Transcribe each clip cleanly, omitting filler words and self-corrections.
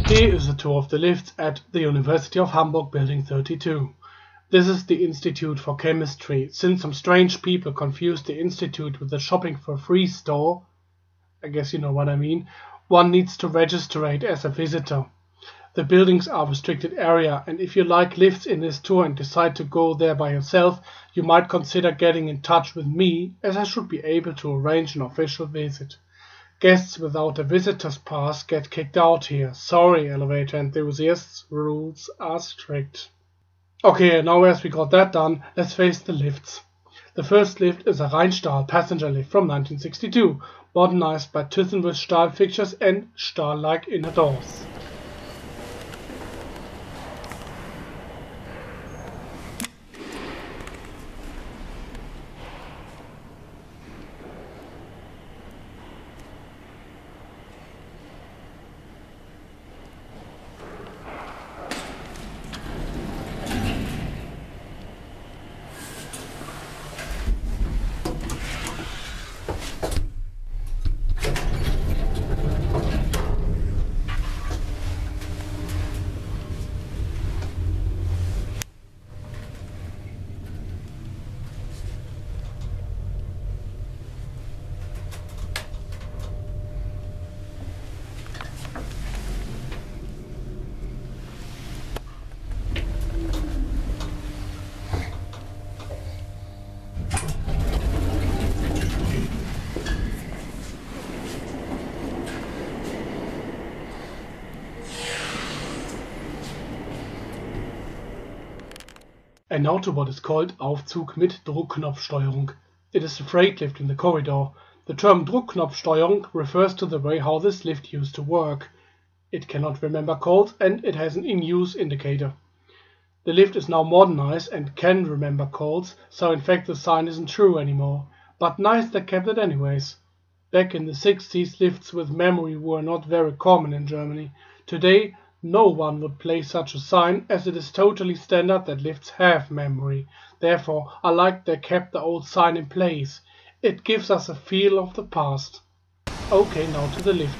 Here is a tour of the lifts at the University of Hamburg Building 32. This is the Institute for Chemistry. Since some strange people confused the institute with the shopping for free store, I guess you know what I mean, one needs to register as a visitor. The buildings are a restricted area, and if you like lifts in this tour and decide to go there by yourself, you might consider getting in touch with me, as I should be able to arrange an official visit. Guests without a visitor's pass get kicked out here. Sorry, elevator enthusiasts, rules are strict. Okay, now as we got that done, let's face the lifts. The first lift is a Rheinstahl passenger lift from 1962, modernized by Thyssen with Stahl fixtures and Stahl-like inner doors. And now to what is called Aufzug mit Druckknopfsteuerung. It is the freight lift in the corridor. The term Druckknopfsteuerung refers to the way how this lift used to work. It cannot remember codes and it has an in-use indicator. The lift is now modernized and can remember codes, so in fact the sign isn't true anymore. But nice they kept it anyways. Back in the 60s, lifts with memory were not very common in Germany. Today, no one would place such a sign, as it is totally standard that lifts have memory. Therefore, I like they kept the old sign in place. It gives us a feel of the past. Okay, now to the lift.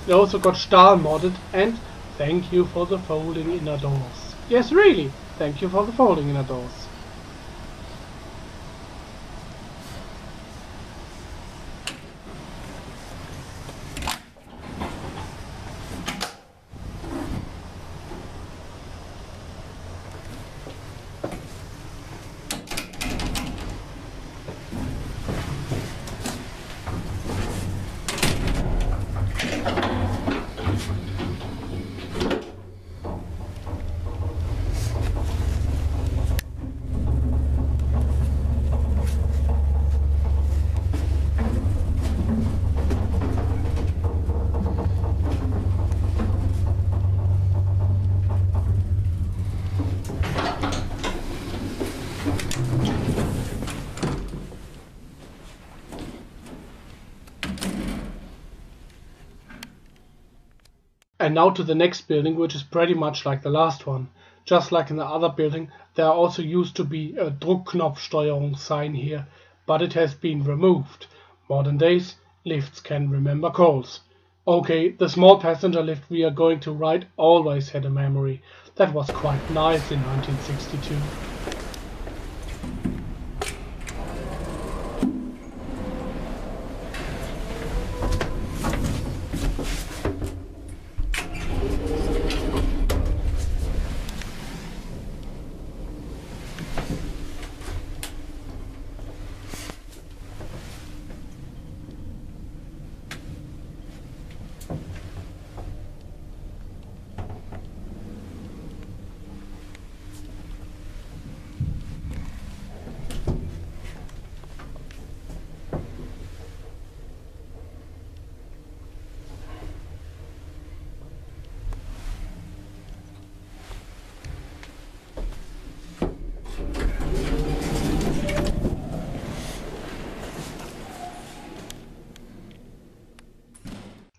It also got Stahl modded, and thank you for the folding inner doors. Yes, really, thank you for the folding inner doors. And now to the next building, which is pretty much like the last one. Just like in the other building, there also used to be a Druckknopfsteuerung sign here, but it has been removed. Modern days, lifts can remember codes. Okay, the small passenger lift we are going to ride always had a memory. That was quite nice in 1962.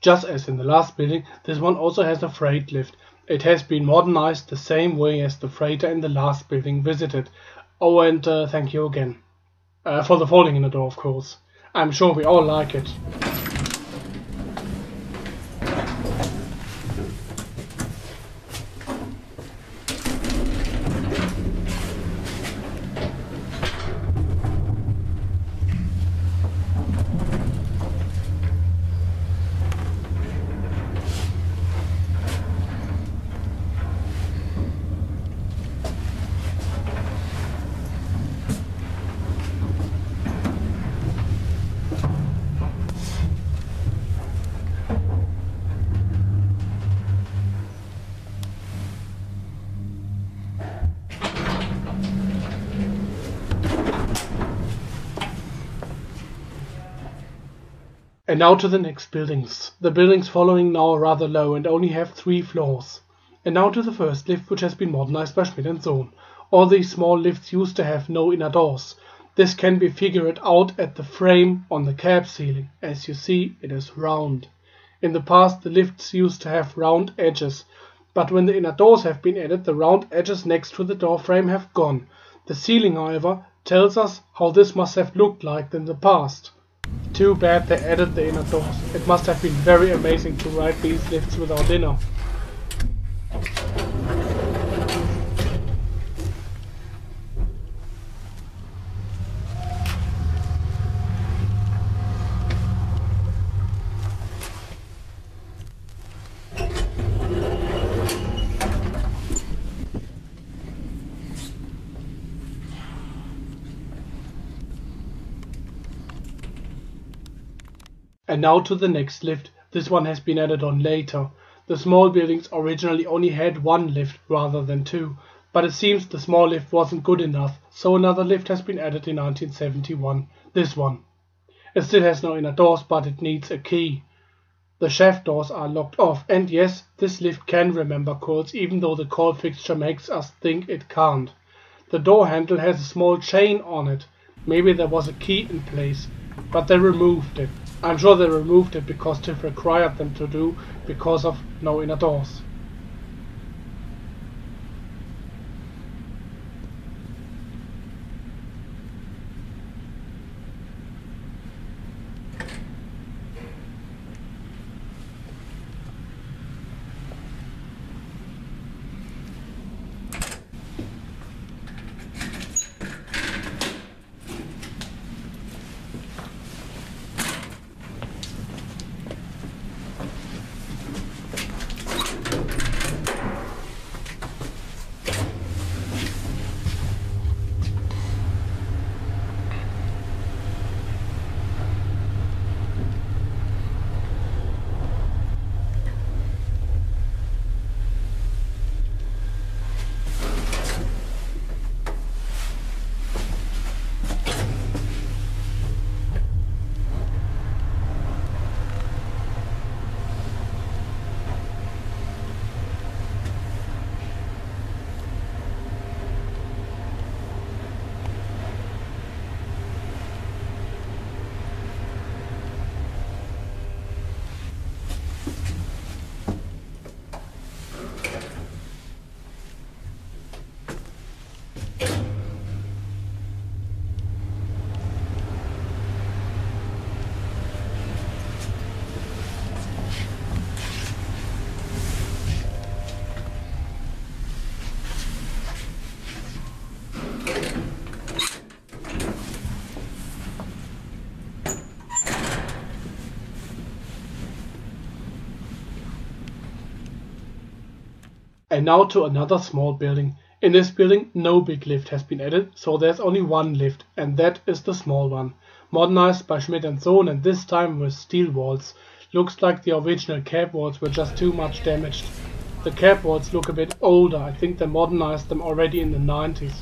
Just as in the last building, this one also has a freight lift. It has been modernized the same way as the freighter in the last building visited. Oh, and thank you again. For the folding in the door, of course. I'm sure we all like it. And now to the next buildings. The buildings following now are rather low and only have 3 floors. And now to the first lift, which has been modernized by Schmidt & Sohn. All these small lifts used to have no inner doors. This can be figured out at the frame on the cab ceiling. As you see, it is round. In the past, the lifts used to have round edges, but when the inner doors have been added, the round edges next to the door frame have gone. The ceiling, however, tells us how this must have looked like in the past. Too bad they added the inner doors. It must have been very amazing to ride these lifts without dinner. And now to the next lift. This one has been added on later. The small buildings originally only had 1 lift rather than 2, but it seems the small lift wasn't good enough, so another lift has been added in 1971, this one. It still has no inner doors, but it needs a key. The shaft doors are locked off, and yes, this lift can remember codes, even though the call fixture makes us think it can't. The door handle has a small chain on it. Maybe there was a key in place, but they removed it. I'm sure they removed it because TIFF required them to do, because of no inner doors. And now to another small building. In this building no big lift has been added, so there's only 1 lift, and that is the small one. Modernized by Schmidt & Sohn, and this time with steel walls. Looks like the original cab walls were just too much damaged. The cab walls look a bit older. I think they modernized them already in the 90s.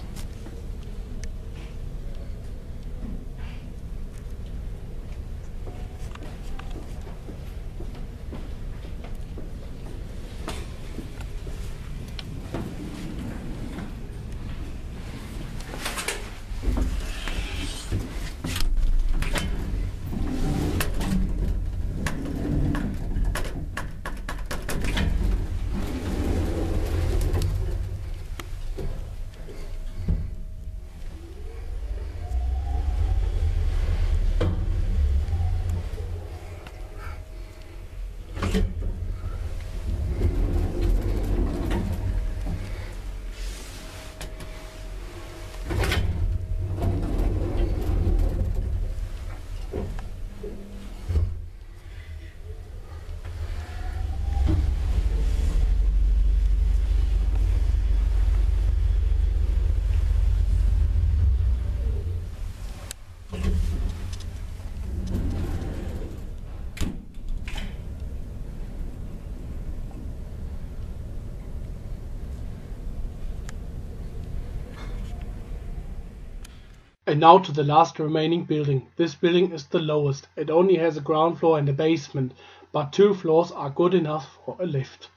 And now to the last remaining building. This building is the lowest. It only has a ground floor and a basement, but 2 floors are good enough for a lift.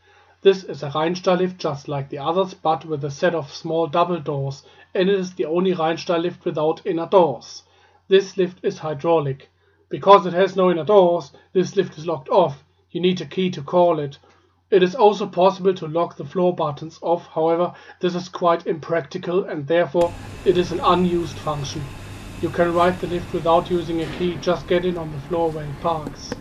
This is a Rheinstahl lift just like the others, but with a set of small double doors, and it is the only Rheinstahl lift without inner doors. This lift is hydraulic. Because it has no inner doors, this lift is locked off. You need a key to call it. It is also possible to lock the floor buttons off, however, this is quite impractical and therefore it is an unused function. You can ride the lift without using a key, just get in on the floor where it parks.